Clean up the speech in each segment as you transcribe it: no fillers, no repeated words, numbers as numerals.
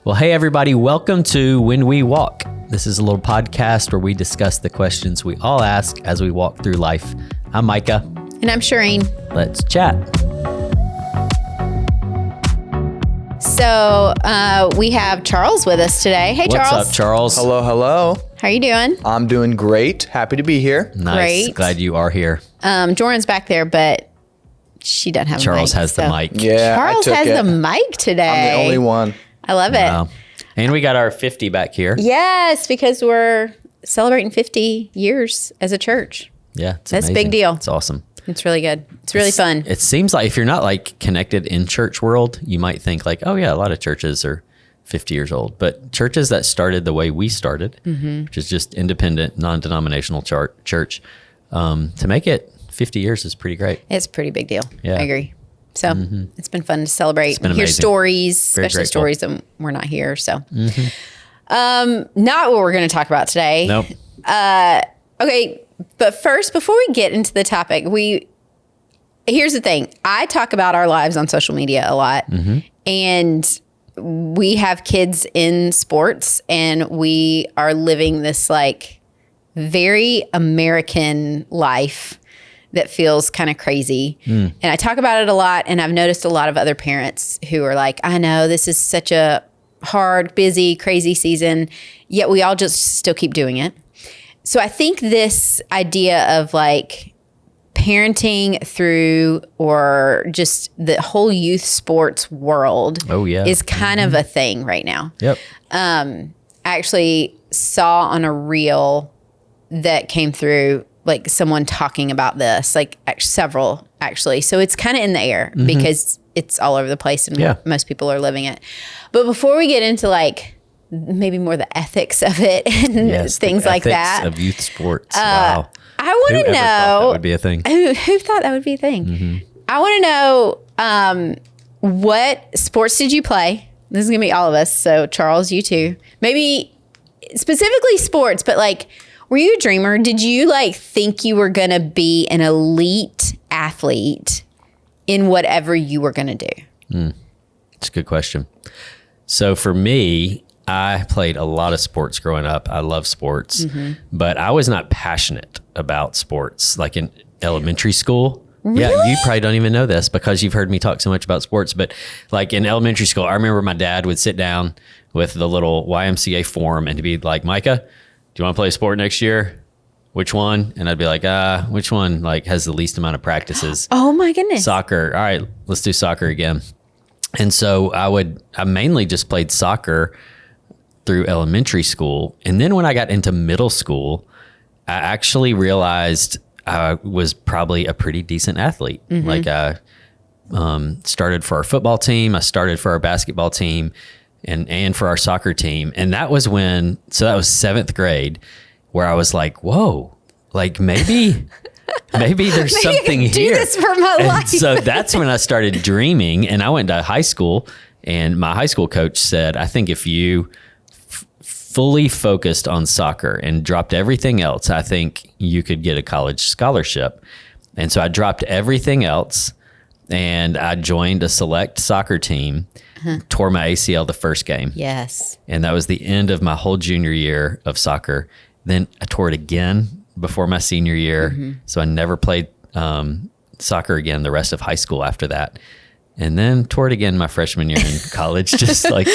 Well, hey, everybody. Welcome to When We Walk. This is a little podcast where we discuss the questions we all ask as we walk through life. I'm Micah. And I'm Shireen. Let's chat. So we have Charles with us today. Hey, Charles. What's up, Charles? Hello, hello. How are you doing? I'm doing great. Happy to be here. Nice. Great. Glad you are here. Jordan's back there, but she doesn't have Charles a mic. has the mic. Yeah, Charles I took has it. the mic today. I'm the only one. I love it. Wow. And we got our 50 back here. Yes, because we're celebrating 50 years as a church. Yeah, it's That's a amazing. big deal. It's awesome. It's really good. It's really fun. It seems like if you're not like connected in church world, you might think like, oh yeah, a lot of churches are 50 years old. But churches that started the way we started, which is just independent, non-denominational church, to make it 50 years is pretty great. It's a pretty big deal. Yeah. I agree. So it's been fun to celebrate been and hear amazing. stories, Very especially grateful. stories that we're not here. So not what we're going to talk about today. Nope. Okay, but first, before we get into the topic, here's the thing. I talk about our lives on social media a lot, and we have kids in sports, and we are living this like very American life that feels kind of crazy. And I talk about it a lot, and I've noticed a lot of other parents who are like, I know this is such a hard, busy, crazy season, yet we all just still keep doing it. So I think this idea of like parenting through or just the whole youth sports world is kind of a thing right now. Yep. I actually saw on a reel that came through like someone talking about this, like several actually. So it's kind of in the air because it's all over the place and most people are living it. But before we get into like maybe more the ethics of it and things like that. Of youth sports. Wow. I want to know. That would be a thing. Who thought that would be a thing? I want to know what sports did you play? This is going to be all of us. So Charles, you too. Maybe specifically sports, but like, were you a dreamer? Did you like think you were going to be an elite athlete in whatever you were going to do? It's a good question. So for me, I played a lot of sports growing up. I love sports, but I was not passionate about sports like in elementary school. Really? Yeah, you probably don't even know this because you've heard me talk so much about sports, but like in elementary school, I remember my dad would sit down with the little YMCA form and to be like, Micah, do you want to play a sport next year? Which one? And I'd be like, which one like has the least amount of practices? Oh my goodness. Soccer. All right, let's do soccer again. And so I mainly just played soccer through elementary school. And then when I got into middle school, I actually realized I was probably a pretty decent athlete. Like I started for our football team. I started for our basketball team and for our soccer team. And that was that was 7th grade where I was like, whoa, like maybe there's something I can do here. this for my life. So that's when I started dreaming, and I went to high school, and my high school coach said, I think if you fully focused on soccer and dropped everything else, I think you could get a college scholarship. And so I dropped everything else and I joined a select soccer team, tore my ACL the first game. Yes. And that was the end of my whole junior year of soccer. Then I tore it again before my senior year. So I never played soccer again the rest of high school after that. And then tore it again my freshman year in college, just like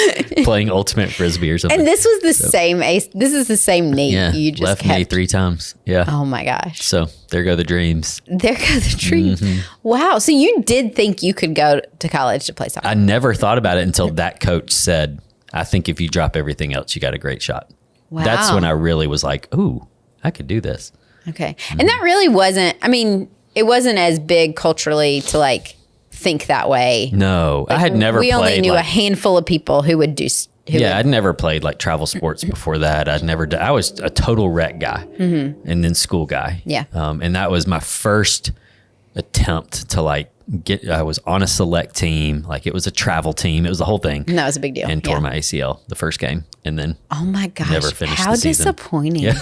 playing ultimate frisbee or something. And this was the same ace. This is the same knee. Yeah, You just left kept. knee 3 times. Yeah. Oh my gosh. So there go the dreams. There go the dreams. Wow. So you did think you could go to college to play soccer? I never thought about it until that coach said, I think if you drop everything else, you got a great shot. Wow. That's when I really was like, ooh, I could do this. Okay. And that really wasn't, I mean, it wasn't as big culturally to like think that way. No, I had never played. We only knew like, a handful of people who would do. I'd never played like travel sports before that. I was a total rec guy and then school guy. Yeah. And that was my first attempt to like I was on a select team. Like it was a travel team. It was the whole thing. And that was a big deal. And tore my ACL the first game. And then oh my gosh. never finished How the season. disappointing. Yeah.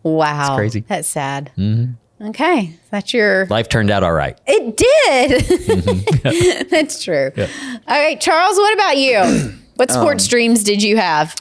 Wow. It's crazy. That's sad. Okay. That's your... Life turned out all right. It did. That's true. Yeah. All right, Charles, what about you? What sports dreams did you have?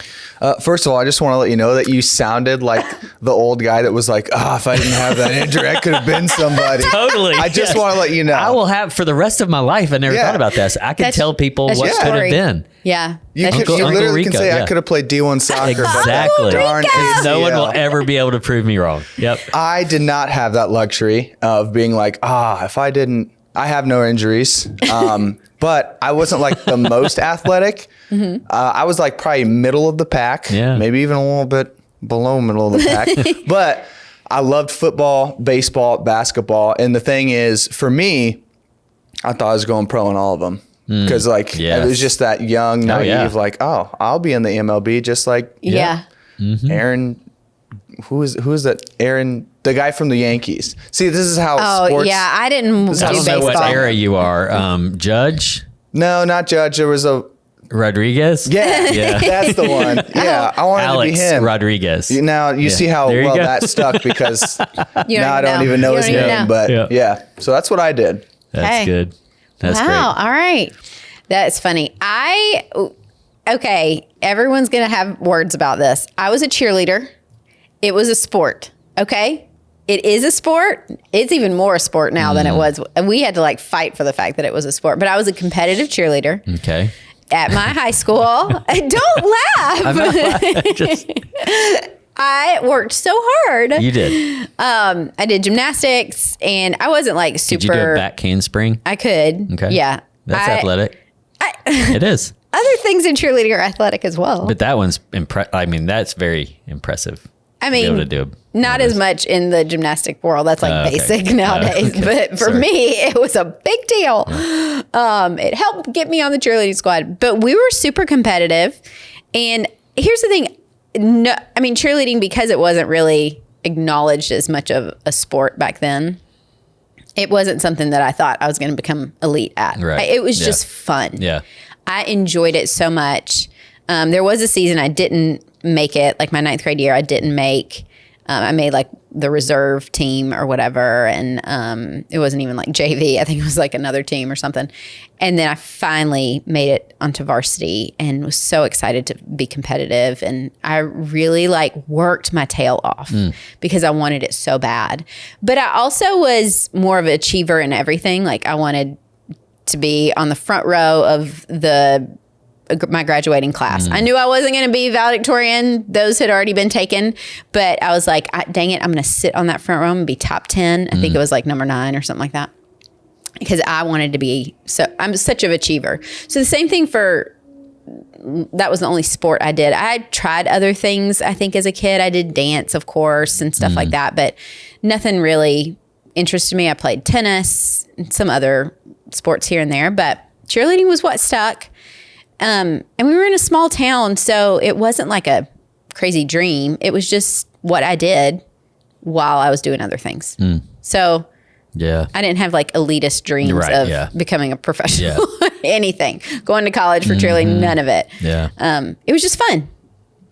First of all, I just want to let you know that you sounded like the old guy that was like, if I didn't have that injury, I could have been somebody. Totally. I just want to let you know. I will have for the rest of my life. I never thought about this. I could tell people what your could have story. been. Yeah. You That's your literally story. can Rico, say yeah. I could have played D1 soccer. Exactly. But darn No one will ACL. ever be able to prove me wrong. Yep. I did not have that luxury of being like, if I didn't, I have no injuries. But I wasn't like the most athletic. Mm-hmm. I was like probably middle of the pack, maybe even a little bit below middle of the pack. But I loved football, baseball, basketball. And the thing is, for me, I thought I was going pro in all of them. Because it was just that young, naive, I'll be in the MLB just like Aaron. Who is that? Aaron, the guy from the Yankees. See, this is how sports. Yeah, I didn't do I don't baseball. know what era you are. Judge? No, not Judge. There was a Rodriguez? Yeah, that's the one. Yeah, I wanted Alex to be him. Rodriguez. Now you see how There you well go. that stuck because You now I don't know. even know You his don't even name. know. But yeah, so that's what I did. That's Hey. good. That's Wow. great. All right. That's funny. Okay. Everyone's going to have words about this. I was a cheerleader. It was a sport. Okay. It is a sport. It's even more a sport now than it was. We had to fight for the fact that it was a sport, but I was a competitive cheerleader Okay. at my high school. Don't laugh. Just, I worked so hard. you did. I did gymnastics and I wasn't super. Did you do a back handspring? I could. Okay. Yeah. That's athletic. It is. Other things in cheerleading are athletic as well. But that one's that's very impressive. I to be able mean, to do not as much in the gymnastic world. That's okay. basic nowadays. Okay. But for Sorry. me, it was a big deal. It helped get me on the cheerleading squad. But we were super competitive. And here's the thing. No, I mean, cheerleading, because it wasn't really acknowledged as much of a sport back then, it wasn't something that I thought I was going to become elite at. Right. It was just fun. Yeah. I enjoyed it so much. There was a season I didn't make it, my ninth grade year, I didn't make. I made the reserve team or whatever, and it wasn't even JV. I think it was another team or something. And then I finally made it onto varsity and was so excited to be competitive. And I really worked my tail off because I wanted it so bad. But I also was more of an achiever in everything. I wanted to be on the front row of my graduating class. I knew I wasn't going to be valedictorian. Those had already been taken. But I was like, dang it, I'm going to sit on that front row and be top 10. I think it was number 9 or something like that. Because I wanted to be, I'm such an achiever. So the same thing that was the only sport I did. I tried other things, I think, as a kid. I did dance, of course, and stuff like that. But nothing really interested me. I played tennis and some other sports here and there. But cheerleading was what stuck. And we were in a small town, so it wasn't a crazy dream. It was just what I did while I was doing other things. So Yeah. I didn't have elitist dreams of becoming a professional, anything. Going to college for cheerleading, none of it. Yeah. It was just fun.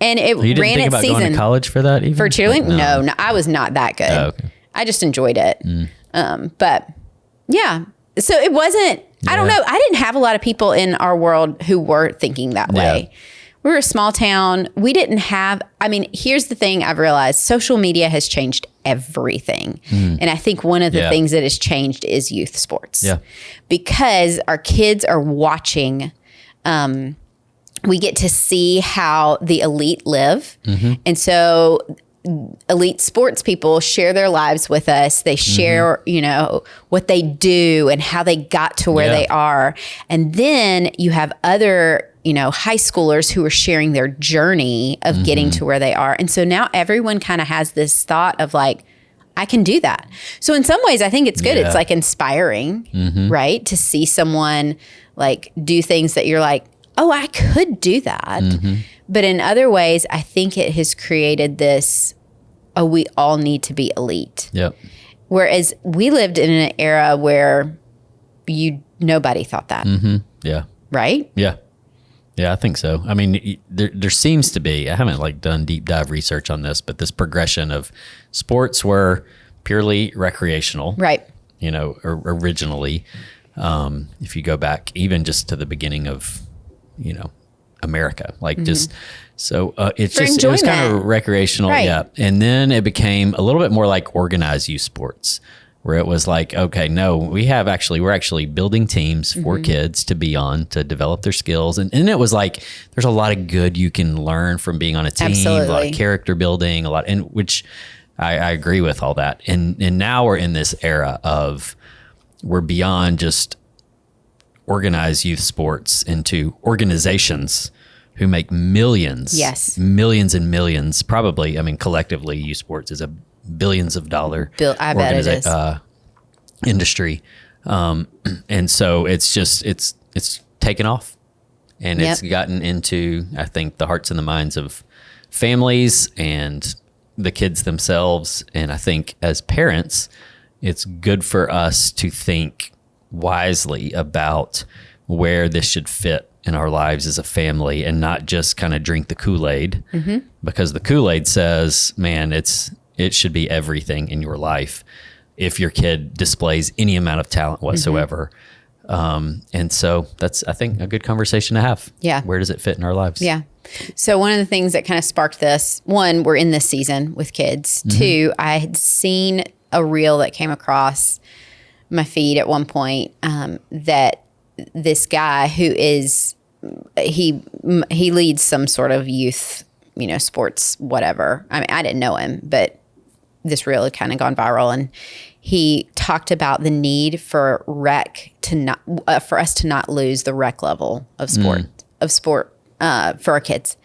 And it You didn't ran think its about season. going to college for that even? For cheerleading? No, I was not that good. Oh, okay. I just enjoyed it. But yeah, so it wasn't, I don't know. I didn't have a lot of people in our world who were thinking that way. We were a small town. We didn't have, here's the thing I've realized. Social media has changed everything. And I think one of the things that has changed is youth sports. Yeah. Because our kids are watching, we get to see how the elite live. And so elite sports people share their lives with us. They share, what they do and how they got to where they are. And then you have other, high schoolers who are sharing their journey of getting to where they are. And so now everyone kind of has this thought of I can do that. So in some ways, I think it's good. Yeah. It's inspiring, right? To see someone do things that you're oh, I could do that. But in other ways, I think it has created this, we all need to be elite. Yep. Whereas we lived in an era where nobody thought that, Yeah. right? Yeah. Yeah, I think so. There seems to be, I haven't done deep dive research on this, but this progression of sports were purely recreational. Right. Originally, if you go back even just to the beginning of, America, like just so it's For just it was kind of enjoyment. recreational, Right. yeah. And then it became a little bit more like organized youth sports, where it was like, okay, no, we're actually building teams for kids to be on to develop their skills, and it was like there's a lot of good you can learn from being on a team, a lot Absolutely. of character building, a lot, and which I agree with all that, and now we're in this era of we're beyond just organize youth sports into organizations who make millions, Yes. millions and millions. Probably, I mean, collectively, youth sports is a billions of dollar I bet it is. industry, and so it's just it's taken off, and it's gotten into, I think, the hearts and the minds of families and the kids themselves. And I think as parents, it's good for us to think wisely about where this should fit in our lives as a family, and not just kind of drink the Kool-Aid, because the Kool-Aid says, man, it should be everything in your life if your kid displays any amount of talent whatsoever. And so that's, I think, a good conversation to have. Yeah. Where does it fit in our lives? Yeah. So one of the things that kind of sparked this, one, we're in this season with kids. Two, I had seen a reel that came across my feed at one point, that this guy who is, he leads some sort of youth, sports, whatever. I mean, I didn't know him, but this reel had kind of gone viral, and he talked about the need for for us to not lose the rec level of sport for our kids,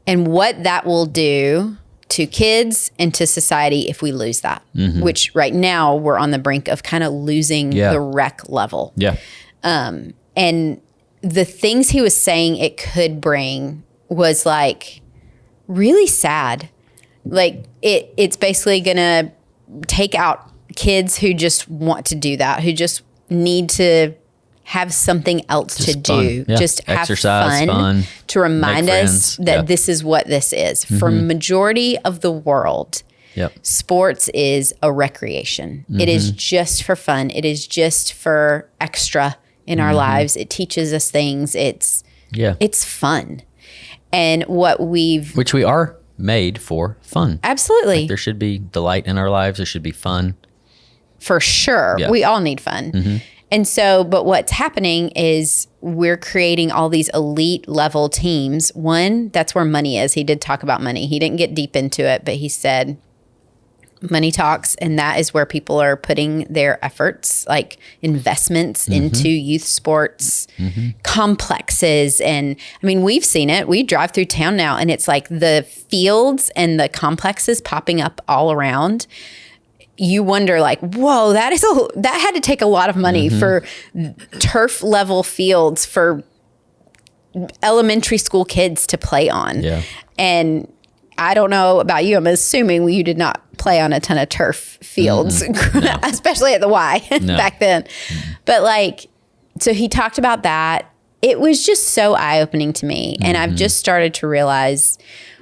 and what that will do to kids and to society if we lose that, which right now we're on the brink of kind of losing the rec level. Yeah. And the things he was saying it could bring was like really sad. Like it's basically going to take out kids who just want to do that, who just need to have something else Just to fun. do, Yeah. just have Exercise, fun, to remind make us friends. that Yeah. this is what this is. For majority of the world, Yep. sports is a recreation. It is just for fun. It is just for extra in our lives. It teaches us things. It's fun. And Which we are made for fun. Absolutely. There should be delight in our lives. There should be fun. For sure. Yeah. We all need fun. And so, but what's happening is we're creating all these elite level teams. One, that's where money is. He did talk about money. He didn't get deep into it, but he said money talks, and that is where people are putting their efforts, like investments into youth sports complexes. And I mean, we've seen it. We drive through town now, and it's like the fields and the complexes popping up all around. You wonder, like, whoa, that had to take a lot of money for turf level fields for elementary school kids to play on. Yeah. And I don't know about you. I'm assuming you did not play on a ton of turf fields, especially at the Y back then. But like, so he talked about that. It was just so eye-opening to me. And I've just started to realize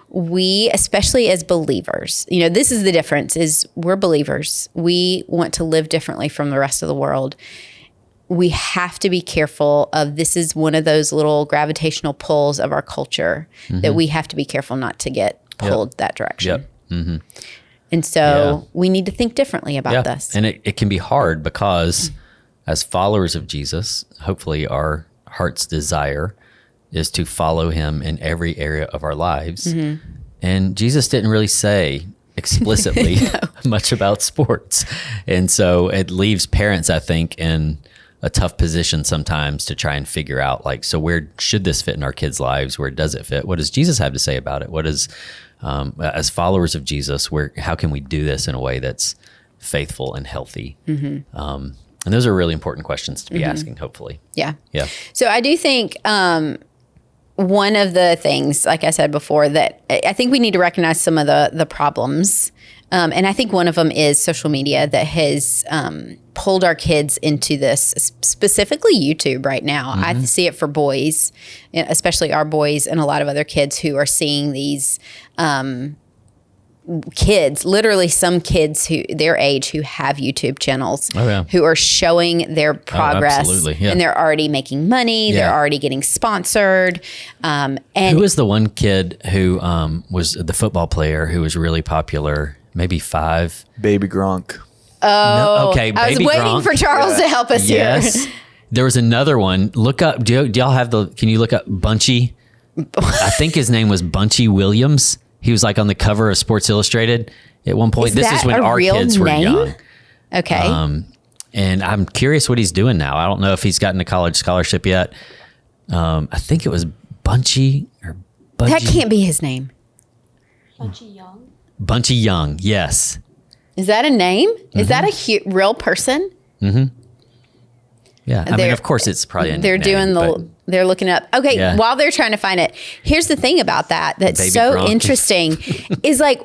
we, especially as believers, this is the difference, is we're believers. We want to live differently from the rest of the world. We have to be careful of, this is one of those little gravitational pulls of our culture that we have to be careful not to get pulled that direction. And so we need to think differently about this. And it can be hard because as followers of Jesus, hopefully our heart's desire is to follow him in every area of our lives. And Jesus didn't really say explicitly much about sports. And so it leaves parents, I think, in a tough position sometimes to try and figure out, like, so where should this fit in our kids' lives? Where does it fit? What does Jesus have to say about it? What is, as followers of Jesus, how can we do this in a way that's faithful and healthy? And those are really important questions to be asking, hopefully. Yeah. Yeah. So I do think one of the things, like I said before, that I think we need to recognize some of the problems. And I think one of them is social media that has pulled our kids into this, specifically YouTube right now. I see it for boys, especially our boys, and a lot of other kids who are seeing these kids, literally some kids who their age who have YouTube channels who are showing their progress and they're already making money. Yeah. They're already getting sponsored. And who was the one kid who was the football player who was really popular? Maybe 5. Baby Gronk. Oh, no, okay. I was waiting for Charles to help us here. There was another one. Look up. Do y'all have can you look up Bunchy? I think his name was Bunchy Williams. He was like on the cover of Sports Illustrated at one point. This is when our kids were young. Okay. And I'm curious what he's doing now. I don't know if he's gotten a college scholarship yet. I think it was Bunchy or Bunchy. That can't be his name. Bunchy Young? Bunchy Young, yes. Is that a name? Mm-hmm. Is that a real person? Mm-hmm. Yeah. I mean, of course, it's probably a nickname, they're looking up. Okay. While they're trying to find it, here's the thing about that's Baby so Gronk. Interesting is like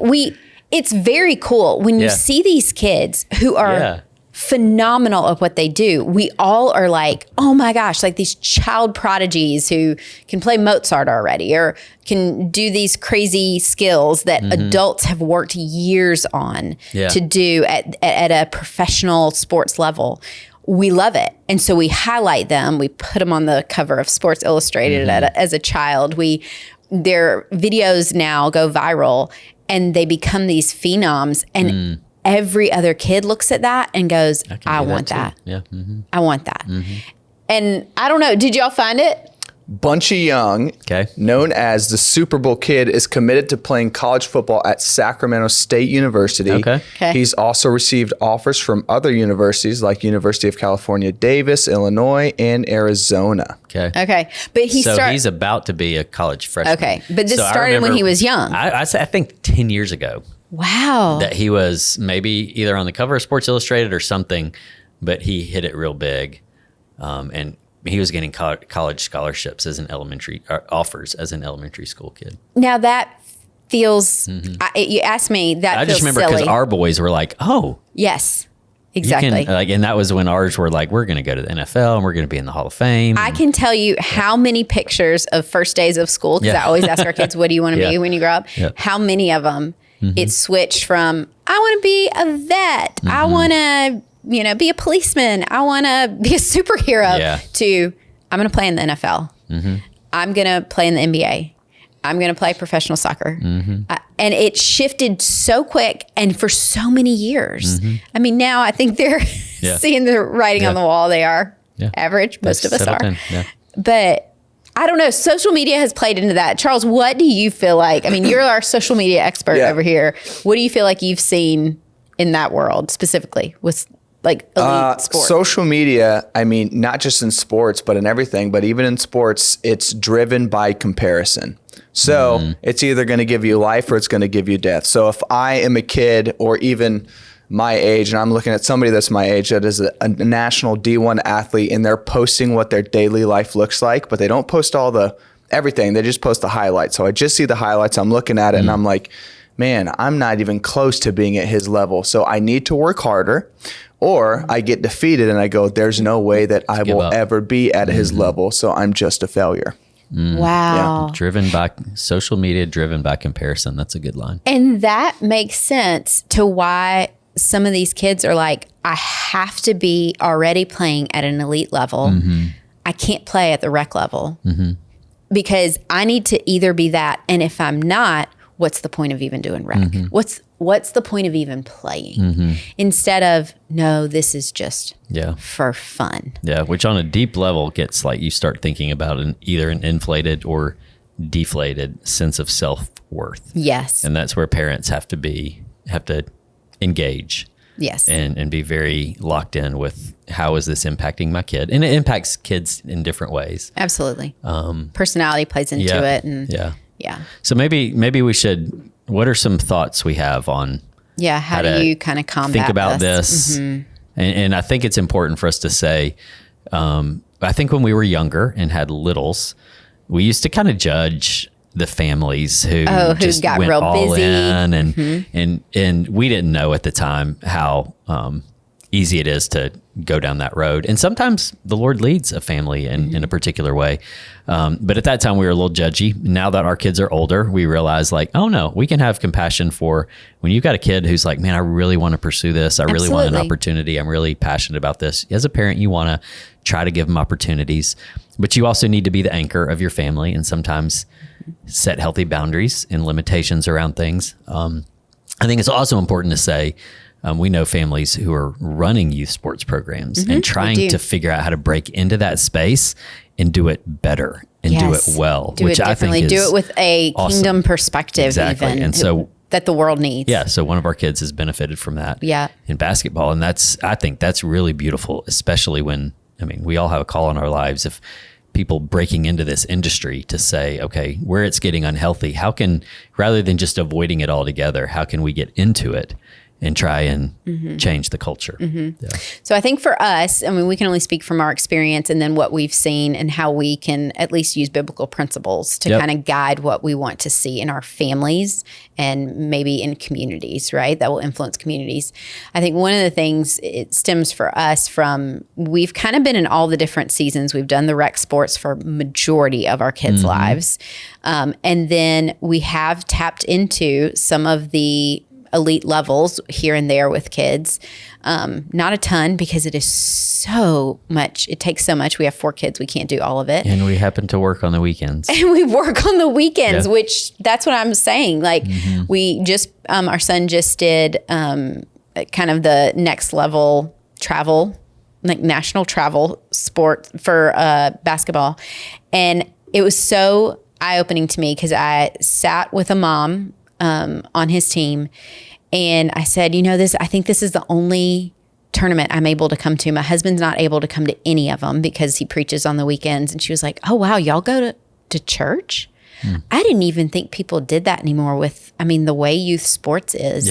it's very cool when you see these kids who are phenomenal at what they do. We all are like, oh my gosh, like these child prodigies who can play Mozart already or can do these crazy skills that adults have worked years on to do at a professional sports level. We love it. And so we highlight them. We put them on the cover of Sports Illustrated as a child. Their videos now go viral and they become these phenoms. And every other kid looks at that and goes, I want that. Yeah. I want that. And I don't know. Did y'all find it? Bunchy Young, known as the Super Bowl Kid, is committed to playing college football at Sacramento State University. Okay. He's also received offers from other universities like University of California, Davis, Illinois, and Arizona. Okay. But he's about to be a college freshman. Okay. But this started when he was young. I think 10 years ago. Wow. That he was maybe either on the cover of Sports Illustrated or something, but he hit it real big. And he was getting college scholarships as offers as an elementary school kid. Now that feels, you asked me, that I feels just remember silly. because our boys were like, oh. Yes, exactly. And that was when ours were like, we're going to go to the NFL and we're going to be in the Hall of Fame. I can tell you how many pictures of first days of school, because I always ask our kids, what do you want to be when you grow up? How many of them it switched from, I want to be a vet. I want to be a policeman. I want to be a superhero to, I'm going to play in the NFL. I'm going to play in the NBA. I'm going to play professional soccer. And it shifted so quick and for so many years. I mean, now I think they're seeing the writing on the wall. They are average. Most of us are. But I don't know. Social media has played into that. Charles, what do you feel like? I mean, you're our social media expert over here. What do you feel like you've seen in that world specifically with like elite sports? Social media, I mean, not just in sports, but in everything, but even in sports, it's driven by comparison. So it's either going to give you life or it's going to give you death. So if I am a kid or even my age and I'm looking at somebody that's my age that is a national D1 athlete and they're posting what their daily life looks like, but they don't post everything. They just post the highlights. So I just see the highlights. I'm looking at it and I'm like, man, I'm not even close to being at his level. So I need to work harder. Or I get defeated and I go, there's no way that I will ever be at his level. So I'm just a failure. Wow. Driven by social media, driven by comparison. That's a good line. And that makes sense to why some of these kids are like, I have to be already playing at an elite level. I can't play at the rec level because I need to either be that. And if I'm not, what's the point of even doing rec? What's the point of even playing? Instead of, no, this is just for fun. Yeah, which on a deep level gets like you start thinking about either an inflated or deflated sense of self-worth. Yes. And that's where parents have to engage. Yes. And be very locked in with how is this impacting my kid? And it impacts kids in different ways. Absolutely. Personality plays into it. And yeah. So maybe we should, what are some thoughts we have on how do you kind of combat think about this? And I think it's important for us to say, I think when we were younger and had littles, we used to kind of judge the families who just got went real all busy in and we didn't know at the time how easy it is to go down that road. And sometimes the Lord leads a family in a particular way. But at that time we were a little judgy. Now that our kids are older, we realize like, oh no, we can have compassion for when you've got a kid who's like, man, I really want to pursue this. I really want an opportunity. I'm really passionate about this. As a parent, you want to try to give them opportunities, but you also need to be the anchor of your family and sometimes set healthy boundaries and limitations around things. I think it's also important to say, we know families who are running youth sports programs and trying to figure out how to break into that space and do it better and do it well. Do it differently. Do it with a kingdom perspective, exactly. even. And so that the world needs. Yeah. So one of our kids has benefited from that in basketball. And I think that's really beautiful, especially when, we all have a call in our lives of people breaking into this industry to say, okay, where it's getting unhealthy, rather than just avoiding it altogether, how can we get into it and try and change the culture? Yeah. So I think for us, we can only speak from our experience and then what we've seen and how we can at least use biblical principles to kind of guide what we want to see in our families and maybe in communities, right? That will influence communities. I think one of the things it stems for us from, we've kind of been in all the different seasons. We've done the rec sports for majority of our kids' lives. And then we have tapped into some of the elite levels here and there with kids. Not a ton because it is so much. It takes so much. We have 4 kids. We can't do all of it. And we happen to work on the weekends. And we work on the weekends, which that's what I'm saying. Like we just, our son just did kind of the next level travel, like national travel sport for basketball. And it was so eye-opening to me because I sat with a mom on his team. And I said, I think this is the only tournament I'm able to come to. My husband's not able to come to any of them because he preaches on the weekends. And she was like, oh, wow, y'all go to church? I didn't even think people did that anymore with, the way youth sports is,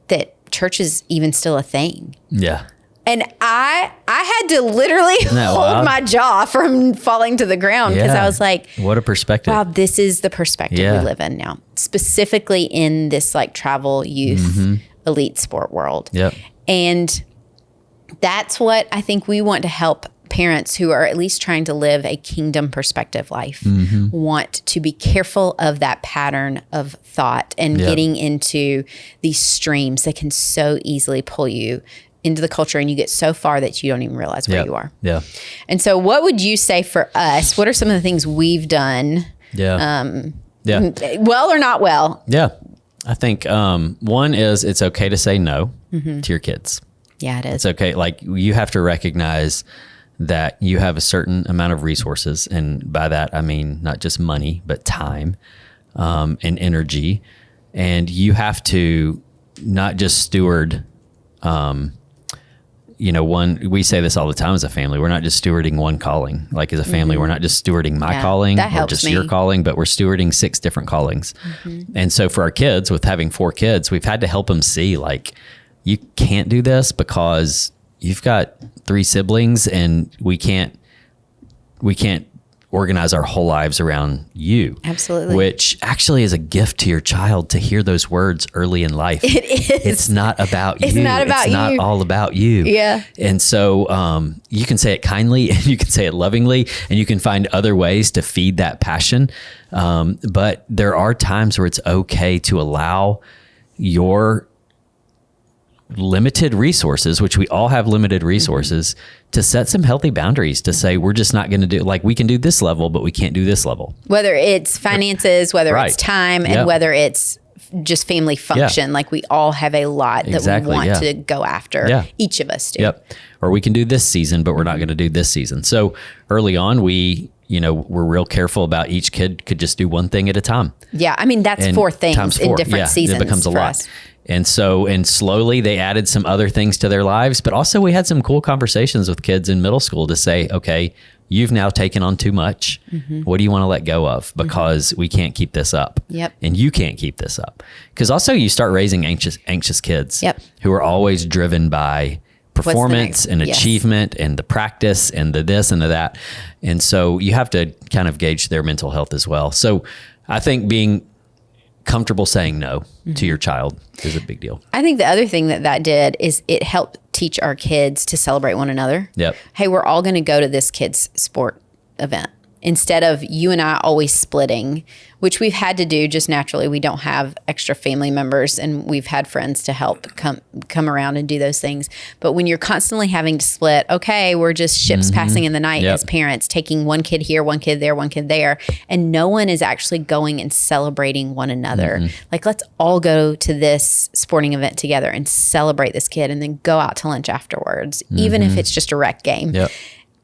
that church is even still a thing. Yeah. And I had to literally hold my jaw from falling to the ground because I was like, what a perspective. Wow, this is the perspective we live in now, specifically in this like travel youth elite sport world. Yep. And that's what I think we want to help parents who are at least trying to live a kingdom perspective life want to be careful of that pattern of thought and getting into these streams that can so easily pull you into the culture and you get so far that you don't even realize where you are. Yeah. And so what would you say for us? What are some of the things we've done? Well or not well? Yeah. I think one is it's okay to say no to your kids. Yeah, it is. It's okay. Like you have to recognize that you have a certain amount of resources. And by that, I mean, not just money, but time and energy. And you have to not just steward we say this all the time as a family. We're not just stewarding one calling. Like as a family, we're not just stewarding my calling or just your calling, but we're stewarding 6 different callings. And so for our kids, with having 4 kids, we've had to help them see like, you can't do this because you've got 3 siblings and we can't organize our whole lives around you. Absolutely. Which actually is a gift to your child to hear those words early in life. It is. It's not about you. It's not about you. It's not all about you. Yeah. And so you can say it kindly and you can say it lovingly and you can find other ways to feed that passion. But there are times where it's okay to allow your limited resources, which we all have limited resources, to set some healthy boundaries to say, we're just not going to do, like we can do this level, but we can't do this level. Whether it's finances, whether it's time, and whether it's just family function. Like we all have a lot that we want to go after. Each of us do. Or we can do this season, but we're not going to do this season. So early on, we're real careful about each kid could just do one thing at a time. Yeah. That's 4 things in different seasons. It becomes a lot. Us. And slowly they added some other things to their lives, but also we had some cool conversations with kids in middle school to say, okay, you've now taken on too much. What do you want to let go of? Because we can't keep this up. And you can't keep this up. Because also you start raising anxious kids who are always driven by performance and achievement and the practice and the this and the that. And so you have to kind of gauge their mental health as well. So I think being comfortable saying no to your child is a big deal. I think the other thing that did is it helped teach our kids to celebrate one another. Yep. Hey, we're all going to go to this kid's sport event. Instead of you and I always splitting, which we've had to do just naturally. We don't have extra family members, and we've had friends to help come around and do those things. But when you're constantly having to split, okay, we're just ships passing in the night as parents, taking one kid here, one kid there, one kid there, and no one is actually going and celebrating one another. Like, let's all go to this sporting event together and celebrate this kid, and then go out to lunch afterwards, even if it's just a rec game. Yep.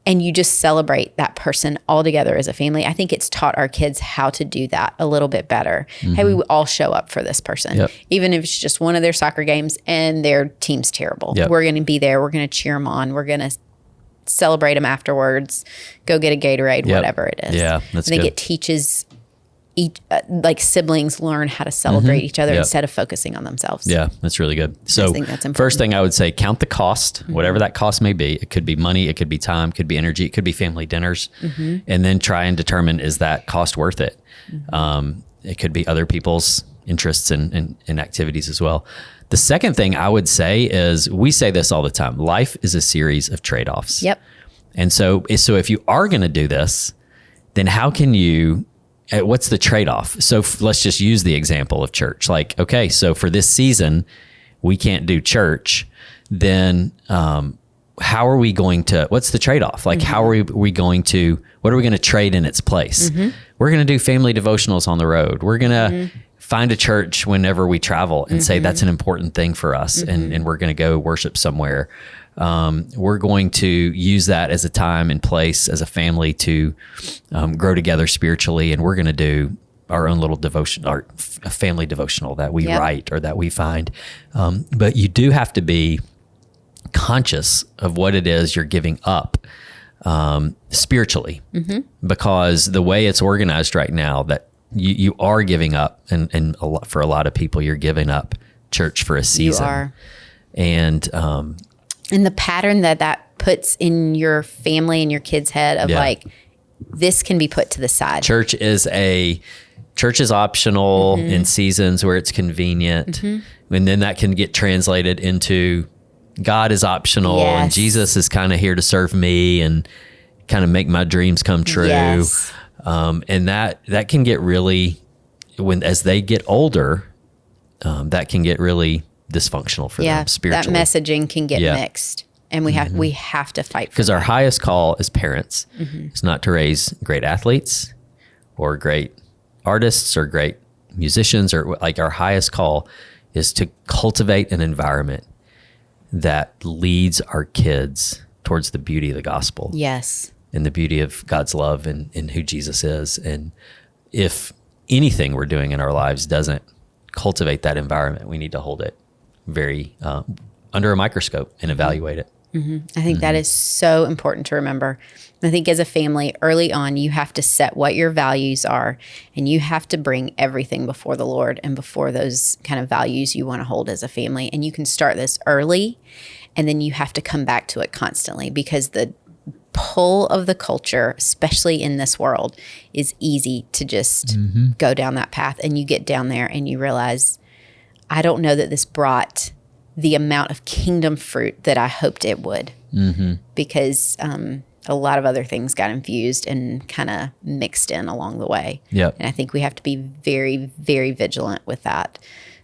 And you just celebrate that person all together as a family. I think it's taught our kids how to do that a little bit better. Hey, we all show up for this person. Yep. Even if it's just one of their soccer games and their team's terrible. Yep. We're going to be there. We're going to cheer them on. We're going to celebrate them afterwards, go get a Gatorade, whatever it is. Yeah, that's I think good. it teaches like siblings learn how to celebrate each other instead of focusing on themselves. Yeah, that's really good. So think that's important. first thing I would say, count the cost, whatever that cost may be. It could be money, it could be time, it could be energy, it could be family dinners. And then try and determine, is that cost worth it? It could be other people's interests and activities as well. The second thing I would say is, we say this all the time, life is a series of trade-offs. Yep. And so if you are going to do this, then how can you, what's the trade-off? So let's just use the example of church. Like, okay, so for this season, we can't do church. Then how are we going to, what's the trade-off? Like, how are we going to, what are we going to trade in its place? We're going to do family devotionals on the road. We're going to find a church whenever we travel and say that's an important thing for us. And we're going to go worship somewhere. We're going to use that as a time and place as a family to grow together spiritually. And we're going to do our own little devotion, our family devotional that we write or that we find. But you do have to be conscious of what it is you're giving up spiritually, because the way it's organized right now, that you are giving up, and for a lot of people, you're giving up church for a season. You are. And the pattern that puts in your family and your kids' head of like, this can be put to the side. Church is optional in seasons where it's convenient. And then that can get translated into God is optional and Jesus is kind of here to serve me and kind of make my dreams come true. Yes. And that can get really, as they get older, that can get really dysfunctional for them spiritually. That messaging can get mixed, and we have to fight for because our highest call as parents is not to raise great athletes or great artists or great musicians, or like, our highest call is to cultivate an environment that leads our kids towards the beauty of the gospel. Yes. And the beauty of God's love and who Jesus is. And if anything we're doing in our lives doesn't cultivate that environment, we need to hold it very under a microscope and evaluate it. I think that is so important to remember. I think as a family, early on, you have to set what your values are, and you have to bring everything before the Lord and before those kind of values you want to hold as a family. And you can start this early, and then you have to come back to it constantly, because the pull of the culture, especially in this world, is easy to just go down that path. And you get down there and you realize, I don't know that this brought the amount of kingdom fruit that I hoped it would, because a lot of other things got infused and kind of mixed in along the way. Yep. And I think we have to be very, very vigilant with that.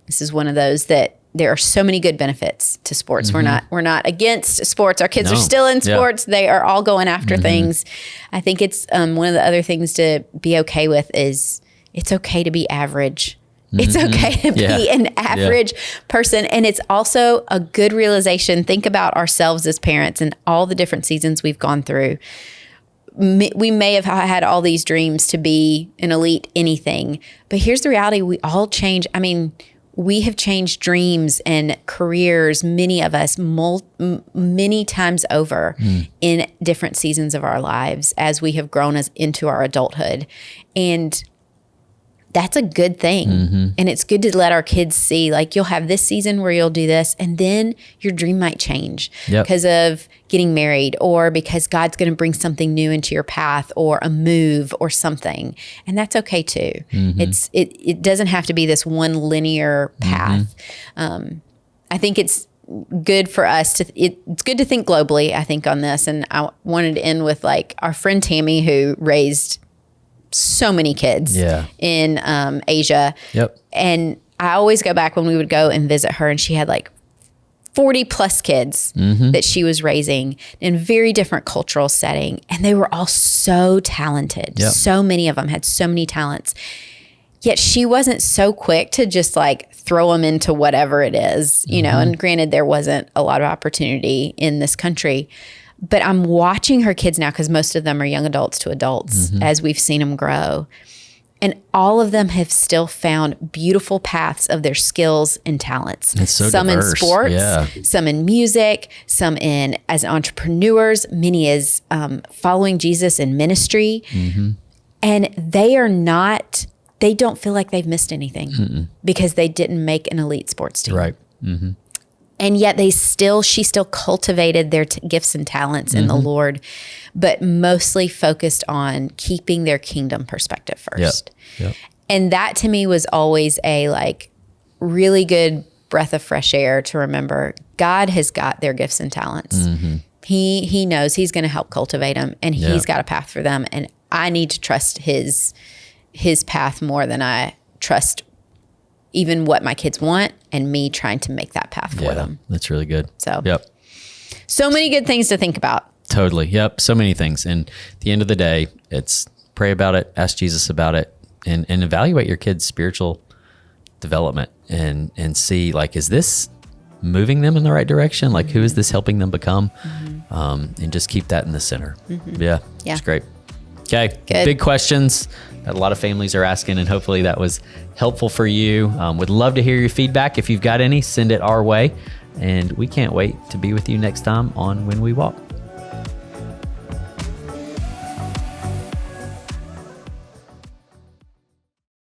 This is one of those that there are so many good benefits to sports. We're not against sports. Our kids are still in sports. They are all going after things. I think it's one of the other things to be okay with is it's okay to be average. It's okay to be an average person. And it's also a good realization. Think about ourselves as parents and all the different seasons we've gone through. We may have had all these dreams to be an elite anything, but here's the reality. We all change. I mean, we have changed dreams and careers, many of us, many times over in different seasons of our lives as we have grown into our adulthood. And that's a good thing. And it's good to let our kids see, like, you'll have this season where you'll do this, and then your dream might change because of getting married, or because God's going to bring something new into your path, or a move or something. And that's okay too. It doesn't have to be this one linear path. I think it's good for us it's good to think globally, I think, on this. And I wanted to end with like our friend Tammy, who raised so many kids in Asia. Yep. And I always go back when we would go and visit her, and she had like 40 plus kids that she was raising in very different cultural setting. And they were all so talented. Yep. So many of them had so many talents. Yet she wasn't so quick to just like throw them into whatever it is, you know, and granted there wasn't a lot of opportunity in this country, but I'm watching her kids now, because most of them are young adults to adults as we've seen them grow. And all of them have still found beautiful paths of their skills and talents. It's so some diverse. In sports, some in music, some in as entrepreneurs, many as following Jesus in ministry. And they don't feel like they've missed anything because they didn't make an elite sports team. Right. And yet she still cultivated their gifts and talents in the Lord, but mostly focused on keeping their kingdom perspective first. Yep. And that to me was always a like really good breath of fresh air to remember God has got their gifts and talents. He knows he's going to help cultivate them, and he's got a path for them. And I need to trust his path more than I trust even what my kids want and me trying to make that path for them. That's really good. So many good things to think about. Totally. Yep. So many things. And at the end of the day, it's pray about it, ask Jesus about it, and evaluate your kids' spiritual development and see, like, is this moving them in the right direction? Like, who is this helping them become? And just keep that in the center. Yeah. It's great. Okay. Good. Big questions that a lot of families are asking, and hopefully that was helpful for you. Would love to hear your feedback. If you've got any, send it our way. And we can't wait to be with you next time on When We Walk.